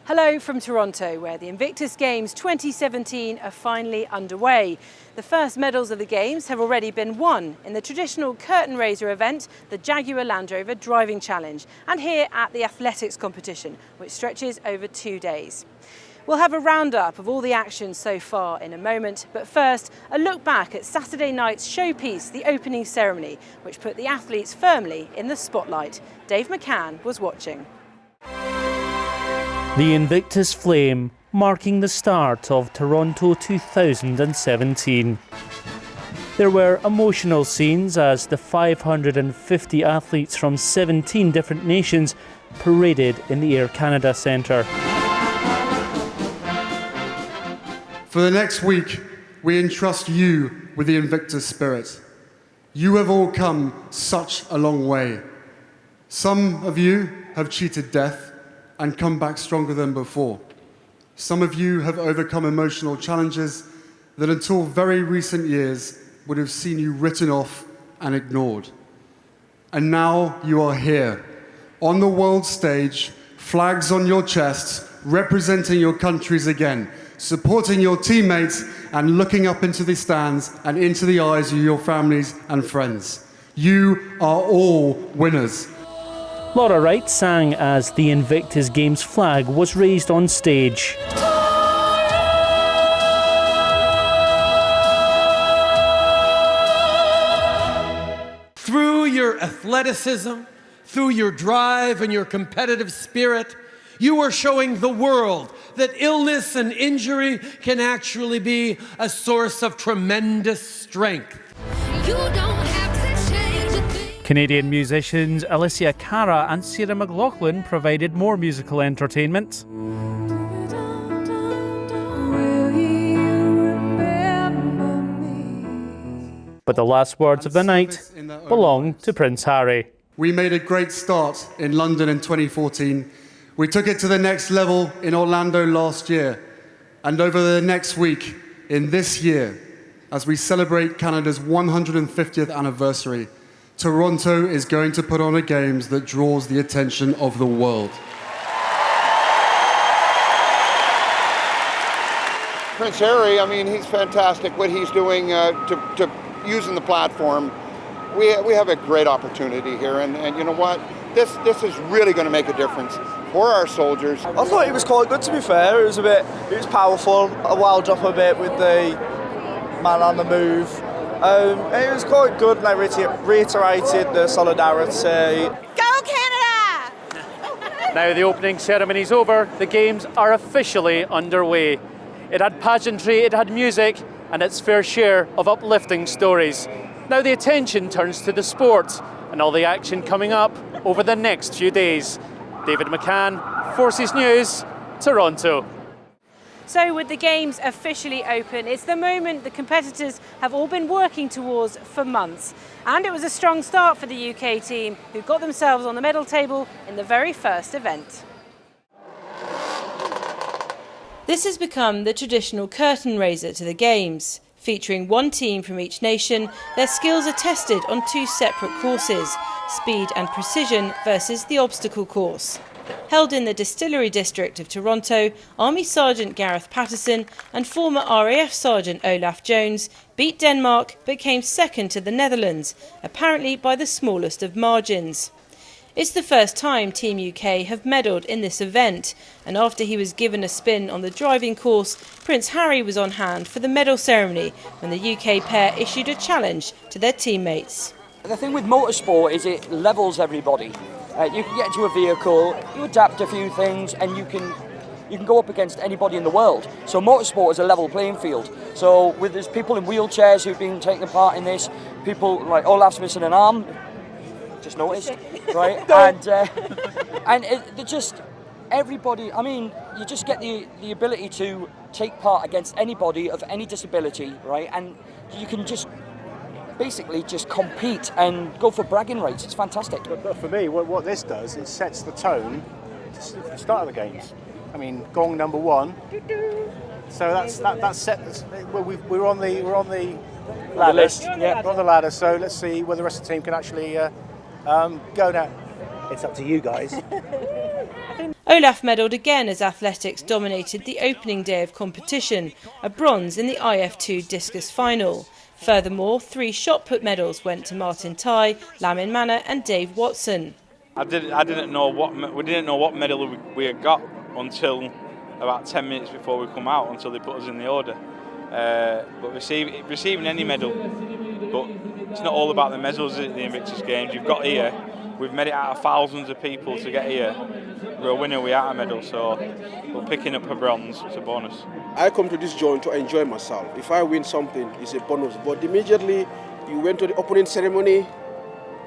Hello from Toronto, where the Invictus Games 2017 are finally underway. The first medals of the Games have already been won in the traditional curtain raiser event, the Jaguar Land Rover Driving Challenge, and here at the athletics competition, which stretches over 2 days. We'll have a roundup of all the action so far in a moment, but first, a look back at Saturday night's showpiece, the opening ceremony, which put the athletes firmly in the spotlight. Dave McCann was watching. The Invictus flame marking the start of Toronto 2017. There were emotional scenes as the 550 athletes from 17 different nations paraded in the Air Canada Centre. For the next week, we entrust you with the Invictus spirit. You have all come such a long way. Some of you have cheated death and come back stronger than before. Some of you have overcome emotional challenges that until very recent years would have seen you written off and ignored. And now you are here, on the world stage, flags on your chests, representing your countries again, supporting your teammates and looking up into the stands and into the eyes of your families and friends. You are all winners. Laura Wright sang as the Invictus Games flag was raised on stage. Through your athleticism, through your drive and your competitive spirit, you are showing the world that illness and injury can actually be a source of tremendous strength. You don't have to change a thing. Canadian musicians Alicia Cara and Sarah McLachlan provided more musical entertainment. But the last words of the night belong to Prince Harry. We made a great start in London in 2014. We took it to the next level in Orlando last year. And over the next week, in this year, as we celebrate Canada's 150th anniversary, Toronto is going to put on a Games that draws the attention of the world. Prince Harry, I mean, he's fantastic. What he's doing to using the platform, we have a great opportunity here. And you know what? This is really going to make a difference for our soldiers. I thought it was quite good, to be fair. It was powerful. A wild up a bit with the man on the move. It was quite good, and I reiterated the solidarity. Go Canada! Now the opening ceremony's over, the Games are officially underway. It had pageantry, it had music, and its fair share of uplifting stories. Now the attention turns to the sport and all the action coming up over the next few days. David McCann, Forces News, Toronto. So with the Games officially open, it's the moment the competitors have all been working towards for months. And it was a strong start for the UK team, who got themselves on the medal table in the very first event. This has become the traditional curtain raiser to the Games. Featuring one team from each nation, their skills are tested on two separate courses, speed and precision versus the obstacle course. Held in the Distillery District of Toronto, Army Sergeant Gareth Patterson and former RAF Sergeant Olaf Jones beat Denmark but came second to the Netherlands, apparently by the smallest of margins. It's the first time Team UK have medalled in this event, and after he was given a spin on the driving course, Prince Harry was on hand for the medal ceremony when the UK pair issued a challenge to their teammates. The thing with motorsport is it levels everybody. You can get into a vehicle, you adapt a few things, and you can go up against anybody in the world. So motorsport is a level playing field. So there's people in wheelchairs who've been taking part in this, people like Olaf's missing an arm, just noticed, right? And they're just everybody. I mean, you just get the ability to take part against anybody of any disability, right? And you can just basically just compete and go for bragging rights. It's fantastic. But for me, what this does, it sets the tone to the start of the Games. I mean, gong number one. So that's set. We're on the ladder. List. Yeah, we're on the ladder. So let's see whether the rest of the team can actually go now. It's up to you guys. Olaf medalled again as athletics dominated the opening day of competition, a bronze in the IF2 discus final. Furthermore, 3 shot put medals went to Martin Ty, Lamin Manor and Dave Watson. I didn't know what medal we had got until about 10 minutes before we come out, until they put us in the order. But receiving any medal, but it's not all about the medals at the Invictus Games. You've got here, we've made it out of thousands of people to get here. We're a winner without a medal, so we're picking up a bronze, it's a bonus. I come to this joint to enjoy myself. If I win something, it's a bonus. But immediately you went to the opening ceremony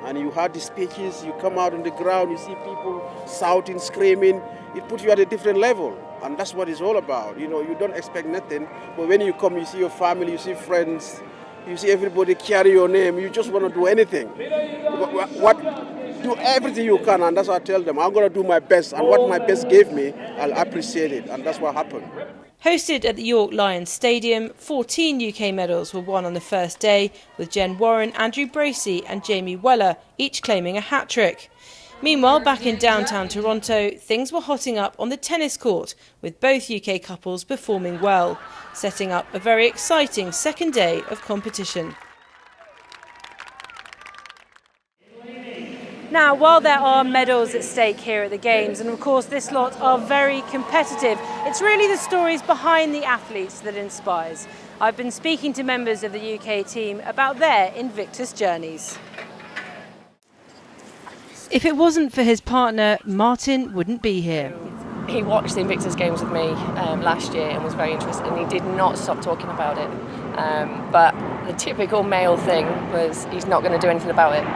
and you had the speeches, you come out on the ground, you see people shouting, screaming, it puts you at a different level. And that's what it's all about. You know, you don't expect nothing, but when you come, you see your family, you see friends, you see everybody carry your name, you just want to do anything. Do everything you can, and that's what I tell them. I'm going to do my best, and what my best gave me, I'll appreciate it, and that's what happened. Hosted at the York Lions Stadium, 14 UK medals were won on the first day, with Jen Warren, Andrew Bracey and Jamie Weller each claiming a hat-trick. Meanwhile, back in downtown Toronto, things were hotting up on the tennis court, with both UK couples performing well, setting up a very exciting second day of competition. Now, while there are medals at stake here at the Games, and of course this lot are very competitive, it's really the stories behind the athletes that inspires. I've been speaking to members of the UK team about their Invictus journeys. If it wasn't for his partner, Martin wouldn't be here. He watched the Invictus Games with me last year and was very interested, and he did not stop talking about it. But the typical male thing was he's not going to do anything about it.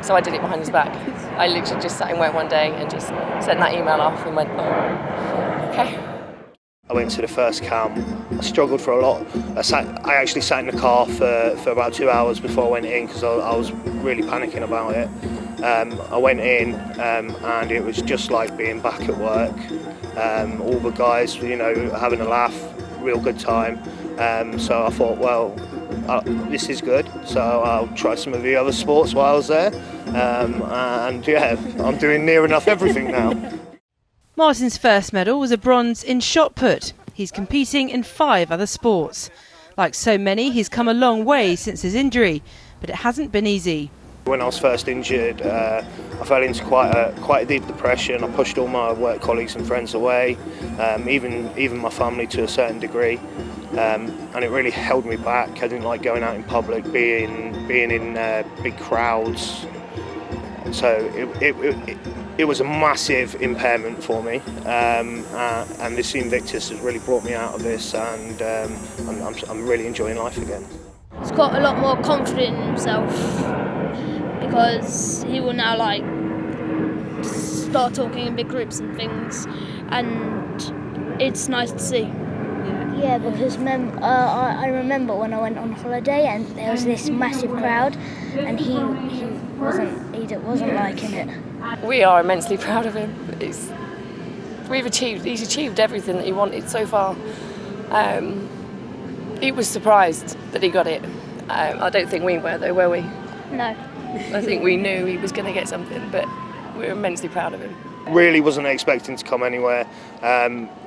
So I did it behind his back. I literally just sat in work one day and just sent that email off and went, oh, okay. I went to the first camp. I struggled for a lot. I actually sat in the car for about 2 hours before I went in because I was really panicking about it. I went in and it was just like being back at work. All the guys, you know, having a laugh, real good time. So I thought, well, this is good. So I'll try some of the other sports while I was there. And yeah, I'm doing near enough everything now. Martin's first medal was a bronze in shot put. He's competing in 5 other sports. Like so many, he's come a long way since his injury, but it hasn't been easy. When I was first injured, I fell into quite a deep depression. I pushed all my work colleagues and friends away, even my family to a certain degree, and it really held me back. I didn't like going out in public, being in big crowds. So it was a massive impairment for me, and this Invictus has really brought me out of this, and I'm really enjoying life again. He's got a lot more confidence in himself because he will now like start talking in big groups and things, and it's nice to see. Yeah, because I remember when I went on holiday and there was this massive crowd, and he wasn't liking it. We are immensely proud of him. He's achieved everything that he wanted so far. He was surprised that he got it. I don't think we were though, were we? No. I think we knew he was going to get something, but we're immensely proud of him. Really wasn't expecting to come anywhere.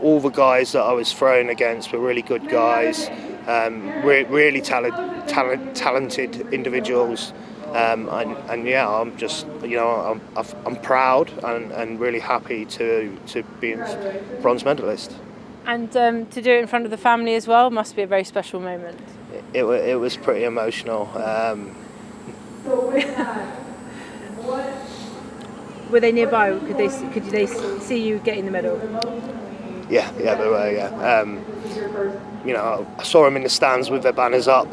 All the guys that I was thrown against were really good guys, really talented individuals, and yeah, I'm just, you know, I'm proud and really happy to be a bronze medalist. And to do it in front of the family as well must be a very special moment. It was pretty emotional. Were they nearby? Could they see you getting the medal? Yeah, they were. Yeah, you know, I saw them in the stands with their banners up,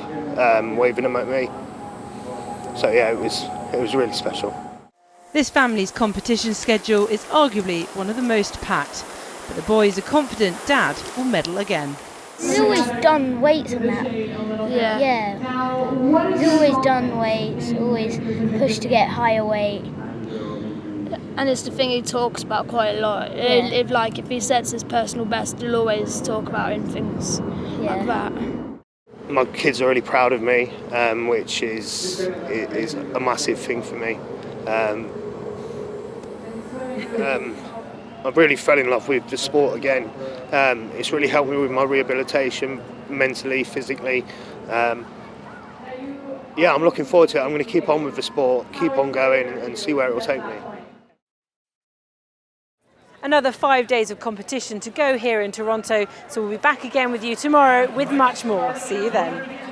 waving them at me. So yeah, it was really special. This family's competition schedule is arguably one of the most packed, but the boys are confident Dad will medal again. He's always done weights and that. Yeah. He's always done weights, always pushed to get higher weight. And it's the thing he talks about quite a lot. Yeah. If he sets his personal best, he'll always talk about it and things like that. My kids are really proud of me, which is a massive thing for me. I've really fell in love with the sport again. It's really helped me with my rehabilitation, mentally, physically. Yeah, I'm looking forward to it. I'm going to keep on with the sport, keep on going and see where it will take me. Another 5 days of competition to go here in Toronto, so we'll be back again with you tomorrow with much more. See you then.